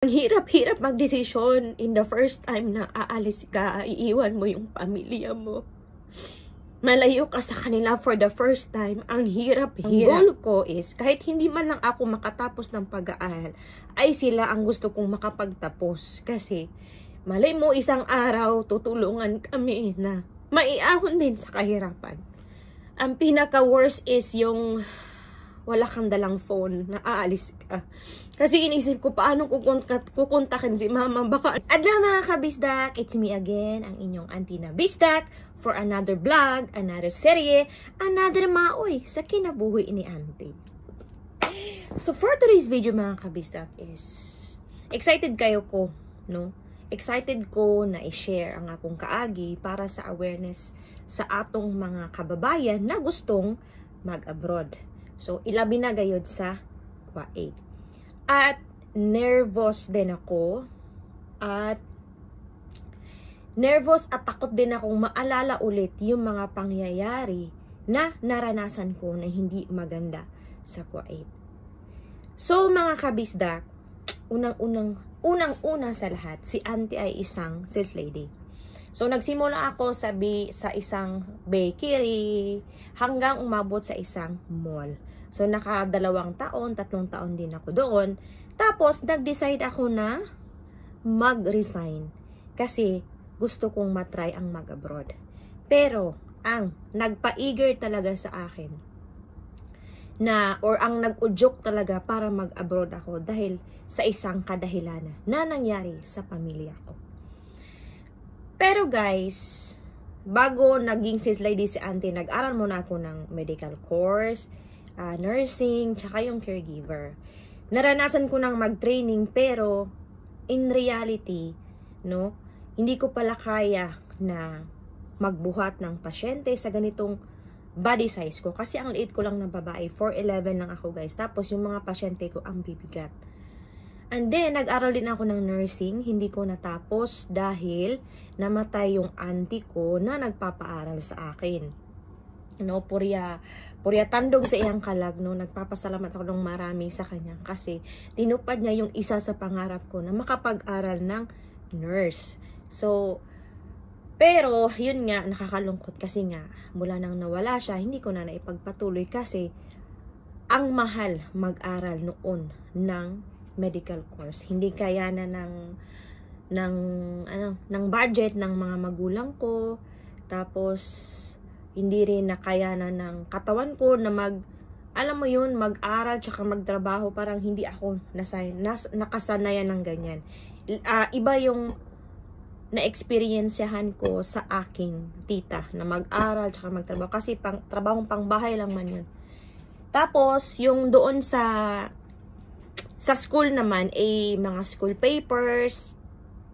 Ang hirap-hirap magdesisyon in the first time na aalis ka, iiwan mo yung pamilya mo. Malayo ka sa kanila for the first time. Ang hirap-hirap. Ang goal ko is, kahit hindi man lang ako makatapos ng pag-aaral, ay sila ang gusto kong makapagtapos. Kasi, malay mo isang araw, tutulungan kami na maiahon din sa kahirapan. Ang pinaka-worst is yung wala kang dalang phone, na aalis ka. Kasi inisip ko, paano kukontakin si mama? Baka... Adla mga kabisdak, it's me again, ang inyong auntie na bisdak, for another vlog, another serye, another maoy sa kinabuhi ni auntie. So for today's video mga kabisdak is, excited kayo ko, no? Excited ko na i-share ang akong kaagi para sa awareness sa atong mga kababayan na gustong mag-abroad. So, ilabi na gayod sa Kuwait. At nervous din ako. At nervous at takot din akong maalala ulit yung mga pangyayari na naranasan ko na hindi maganda sa Kuwait. So, mga kabisdak, unang-una sa lahat, si auntie ay isang sales lady. So, nagsimula ako sa isang bakery hanggang umabot sa isang mall. So, naka-2 taon, 3 taon din ako doon. Tapos, nag-decide ako na mag-resign. Kasi, gusto kong matry ang mag-abroad. Pero, ang nagpa-eager talaga sa akin ang nag-udyok talaga para mag-abroad ako dahil sa isang kadahilanan na nangyari sa pamilya ko. Pero guys, bago naging sales lady si auntie, nag-aral muna ako ng medical course, nursing, tsaka yung caregiver. Naranasan ko nang mag-training pero in reality, no, hindi ko pala kaya na magbuhat ng pasyente sa ganitong body size ko. Kasi ang liit ko lang na babae, 4'11 lang ako guys. Tapos yung mga pasyente ko ang bibigat. And then, nag-aral din ako ng nursing. Hindi ko natapos dahil namatay yung auntie ko na nagpapaaral sa akin. No, purya tandog sa iyang kalag, no. Nagpapasalamat ako ng marami sa kanya kasi tinupad niya yung isa sa pangarap ko na makapag-aral ng nurse. So, pero yun nga, nakakalungkot kasi nga mula nang nawala siya, hindi ko na naipagpatuloy kasi ang mahal mag-aral noon ng medical course. Hindi kaya na ng budget ng mga magulang ko. Tapos hindi rin nakayanan ng katawan ko na alam mo yun, mag-aral tsaka magtrabaho. Parang hindi ako nakasanayan ng ganyan. Iba yung na-experiensyahan ko sa aking tita na mag-aral tsaka magtrabaho. Kasi trabahong pangbahay lang man yun. Tapos, yung doon sa school naman, mga school papers.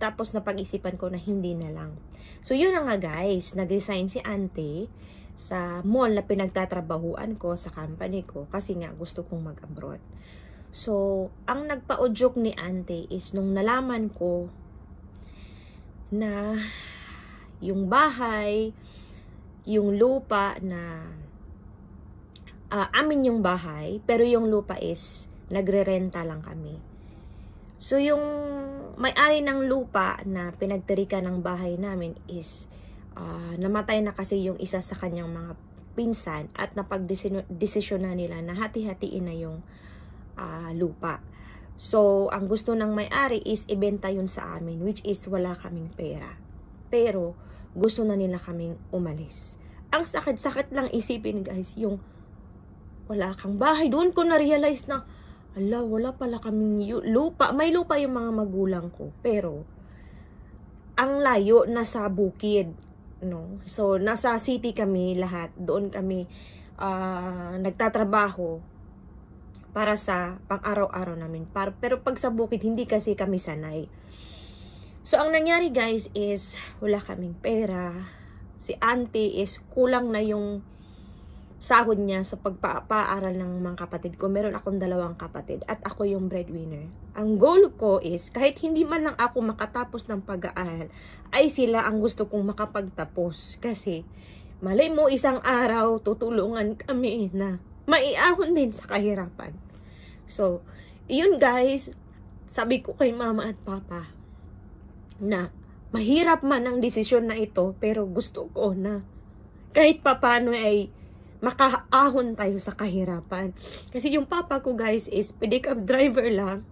Tapos, napag-isipan ko na hindi na lang. So, yun na nga guys, nag-resign si auntie sa mall na pinagtatrabahuan ko sa company ko kasi nga gusto kong mag-abroad. So, ang nagpa-udyok ni auntie is nung nalaman ko na yung bahay, yung lupa na amin yung bahay, pero yung lupa is nagre-renta lang kami. So, yung may-ari ng lupa na pinagtirikan ng bahay namin is namatay na kasi yung isa sa kanyang mga pinsan at napag-desisyonan nila na hati-hatiin na yung lupa. So, ang gusto ng may-ari is ibenta yun sa amin, which is wala kaming pera. Pero, gusto na nila kaming umalis. Ang sakit-sakit lang isipin guys, yung wala kang bahay. Doon ko na-realize na wala pala kaming lupa. May lupa yung mga magulang ko. Pero, ang layo nasa bukid. No? So, nasa city kami lahat. Doon kami nagtatrabaho para sa pang-araw-araw namin. Pero pag sa bukid, hindi kasi kami sanay. So, ang nangyari guys is, wala kaming pera. Si auntie is kulang na yung sahod niya sa pagpapaaral ng mga kapatid ko. Meron akong 2 kapatid at ako yung breadwinner. Ang goal ko is, kahit hindi man lang ako makatapos ng pag-aaral, ay sila ang gusto kong makapagtapos. Kasi, malay mo isang araw, tutulungan kami na maiahon din sa kahirapan. So, yun guys, sabi ko kay mama at papa na mahirap man ang desisyon na ito, pero gusto ko na kahit papano ay makaahon tayo sa kahirapan. Kasi yung papa ko guys is pedicab driver lang.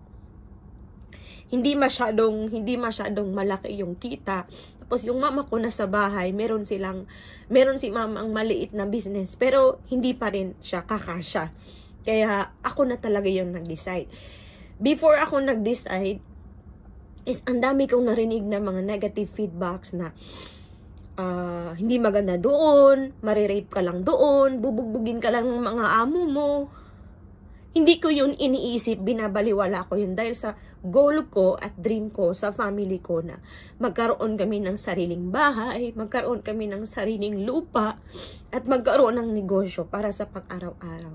Hindi masyadong malaki yung kita. Tapos yung mama ko nasa bahay, meron si mama ang maliit na business, pero hindi pa rin siya kakasya. Kaya ako na talaga yung nag-decide. Before ako nag-decide, is ang dami kong narinig na mga negative feedbacks na hindi maganda doon, marirape ka lang doon, bubugbugin ka lang ng mga amo mo. Hindi ko yun iniisip, binabaliwala ko yun dahil sa goal ko at dream ko sa family ko na magkaroon kami ng sariling bahay, magkaroon kami ng sariling lupa, at magkaroon ng negosyo para sa pang-araw-araw.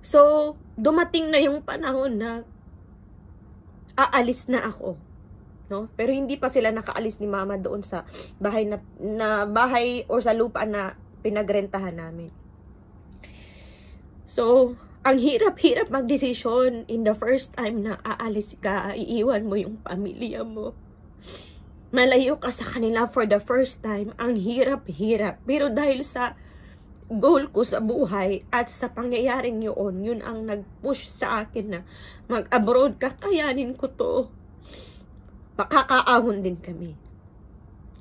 So, dumating na yung panahon na aalis na ako. No? Pero hindi pa sila nakaalis ni mama doon sa bahay na bahay or sa lupa na pinagrentahan namin. So, ang hirap-hirap magdesisyon in the first time na aalis ka, iiwan mo yung pamilya mo. Malayo ka sa kanila for the first time, ang hirap-hirap. Pero dahil sa goal ko sa buhay at sa pangyayaring yun ang nag-push sa akin na mag-abroad, kakayanin ko to. Makakaahon din kami.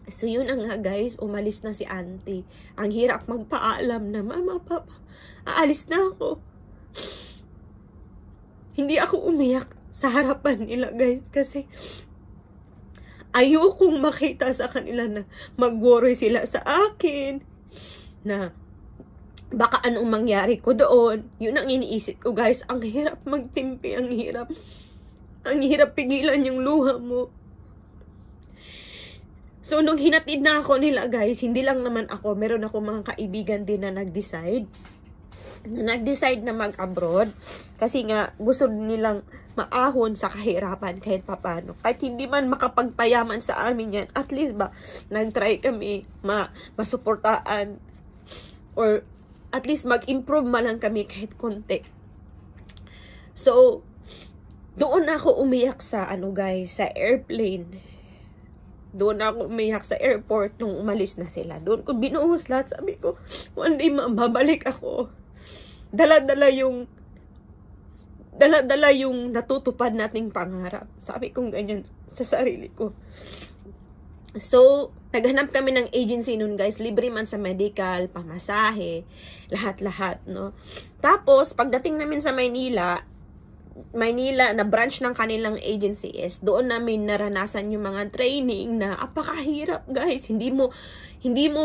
So yun ang nga guys, umalis na si auntie. Ang hirap magpaalam na, mama, papa, aalis na ako. Hindi ako umiyak sa harapan nila guys, kasi ayokong makita sa kanila na mag-worry sila sa akin, na baka anong mangyari ko doon. Yun ang iniisip ko guys. Ang hirap magtimpi, ang hirap pigilan yung luha mo. So, nung hinatid na ako nila guys, hindi lang naman ako, meron ako mga kaibigan din na nag-decide na mag-abroad. Kasi nga, gusto nilang maahon sa kahirapan kahit papano. Kahit hindi man makapagpayaman sa amin yan, at least ba, nag-try kami masuportaan or at least mag-improve man lang kami kahit konti. So, doon ako umiyak sa sa airplane. Doon ako umiyak sa airport nung umalis na sila. Doon ko binuhos lahat. Sabi ko, one day babalik ako. Dala-dala yung natutupad nating pangarap. Sabi ko ganyan sa sarili ko. So, naghanap kami ng agency nun guys. Libre man sa medical, pamasahe, lahat-lahat, no? Tapos, pagdating namin sa Maynila, na branch ng kanilang agency is, doon namin naranasan yung mga training na apakahirap guys. Hindi mo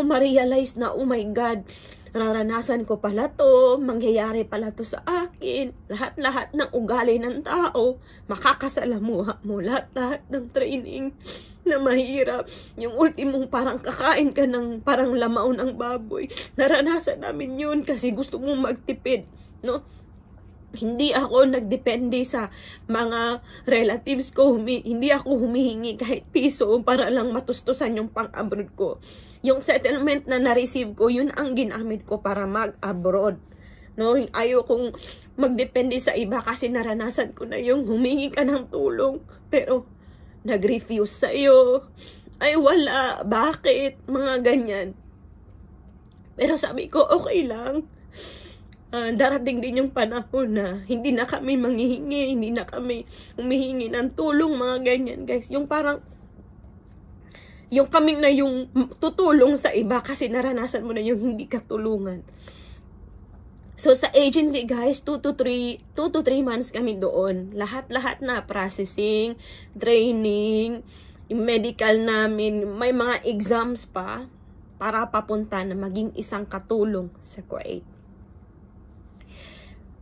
ma-realize na, oh my God, naranasan ko pala to, mangyayari pala to sa akin. Lahat-lahat ng ugali ng tao, makakasalamuha mo. Lahat-lahat ng training na mahirap. Yung ultimong parang kakain ka ng parang lamao ng baboy. Naranasan namin yun kasi gusto mong magtipid, no? Hindi ako nagdepende sa mga relatives ko. Hindi ako humihingi kahit piso para lang matustusan yung pang-abroad ko. Yung settlement na na-receive ko, yun ang ginamit ko para mag-abroad. No? Ayaw kong magdepende sa iba kasi naranasan ko na yung humingi ka ng tulong pero nag-refuse sa'yo. Ay wala, bakit? Mga ganyan. Pero sabi ko, okay lang. Darating din yung panahon na hindi na kami manghihingi, hindi na kami humihingi ng tulong, mga ganyan guys. Yung parang, yung kaming na yung tutulong sa iba kasi naranasan mo na yung hindi katulungan. So sa agency guys, 2 to 3 months kami doon. Lahat-lahat na processing, training, yung medical namin, may mga exams pa para papunta na maging isang katulong sa Kuwait.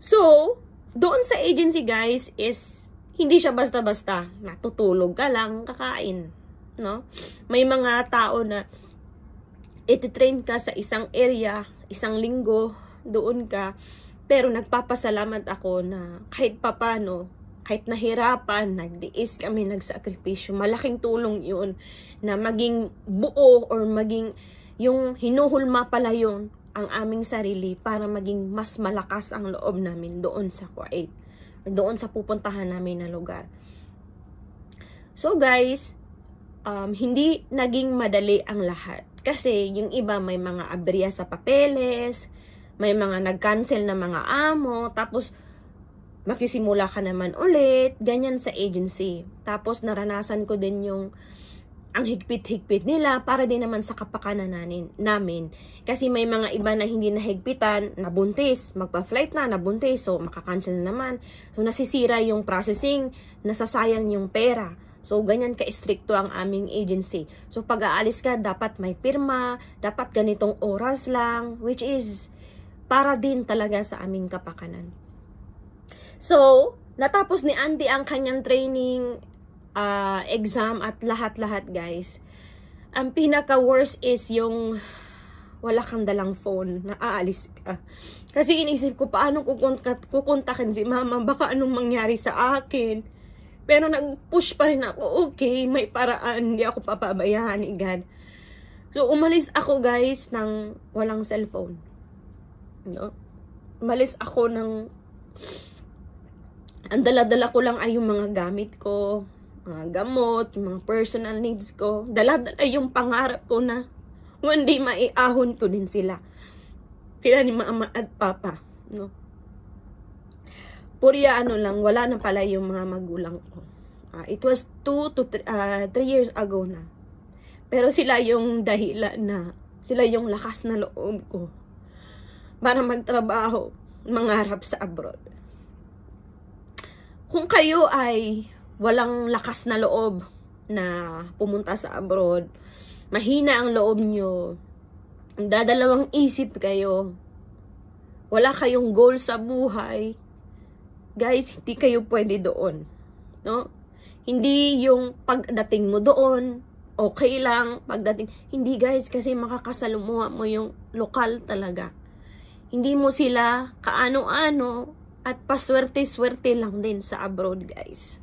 So, doon sa agency guys is hindi siya basta-basta natutulog ka lang, kakain, no? May mga tao na ititrain ka sa isang area, isang linggo, doon ka, pero nagpapasalamat ako na kahit papano, kahit nahirapan, nagdiis kami, nagsakripisyo, malaking tulong yun na maging buo or maging yung hinuhulma pala yun ang aming sarili para maging mas malakas ang loob namin doon sa Kuwait, doon sa pupuntahan namin na lugar. So guys, hindi naging madali ang lahat. Kasi yung iba may mga aberya sa papeles, may mga nag-cancel na mga amo, tapos magsisimula ka naman ulit, ganyan sa agency. Tapos naranasan ko din yung ang higpit-higpit nila para din naman sa kapakanan namin. Kasi may mga iba na hindi nahigpitan, nabuntis, magpa-flight na, nabuntis, so makakancel na naman. So nasisira yung processing, nasasayang yung pera. So ganyan ka-stricto ang aming agency. So pag aalis ka, dapat may pirma, dapat ganitong oras lang, which is para din talaga sa aming kapakanan. So, natapos ni Andy ang kanyang training, exam at lahat-lahat guys. Ang pinaka-worst is yung wala kang dalang phone, na aalis ka. Kasi inisip ko, paano kukontakin si mama, baka anong mangyari sa akin. Pero nag-push pa rin ako, okay, may paraan, hindi ako papabayaan ni God. So, umalis ako guys ng walang cellphone. No? Umalis ako ng, ang dala-dala ko lang ay yung mga gamit ko, mga gamot, yung mga personal needs ko. Dala-dala yung pangarap ko na one day maiahon ko din sila. Sila ni mama at papa. No? Purya lang, wala na pala yung mga magulang ko. It was 2 to 3 years ago na. Pero sila yung dahilan na, sila yung lakas na loob ko para magtrabaho, mangarap sa abroad. Kung kayo ay walang lakas na loob na pumunta sa abroad, mahina ang loob nyo, dadalawang isip kayo, wala kayong goal sa buhay, guys, hindi kayo pwede doon. No? Hindi yung pagdating mo doon, okay lang, pagdating, hindi guys, kasi makakasalamuha mo yung lokal talaga. Hindi mo sila kaano-ano at paswerte-swerte lang din sa abroad guys.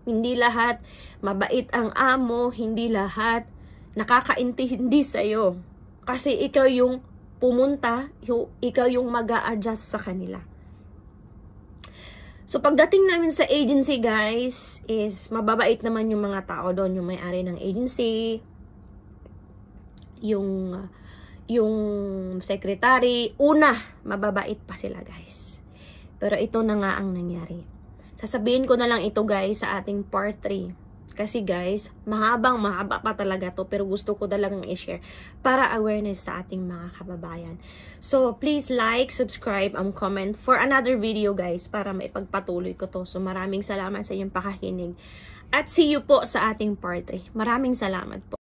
Hindi lahat mabait ang amo, hindi lahat nakakaintindi sa'yo. Kasi ikaw yung pumunta, ikaw yung mag-a-adjust sa kanila. So pagdating namin sa agency guys, is mababait naman yung mga tao doon, yung may-ari ng agency, yung secretary, mababait pa sila guys. Pero ito na nga ang nangyari. Sasabihin ko na lang ito guys sa ating part 3. Kasi guys, mahaba pa talaga to, pero gusto ko talagang i-share para awareness sa ating mga kababayan. So please like, subscribe, comment for another video guys para maipagpatuloy ko to. So maraming salamat sa inyong pakakinig. At see you po sa ating part 3. Maraming salamat po.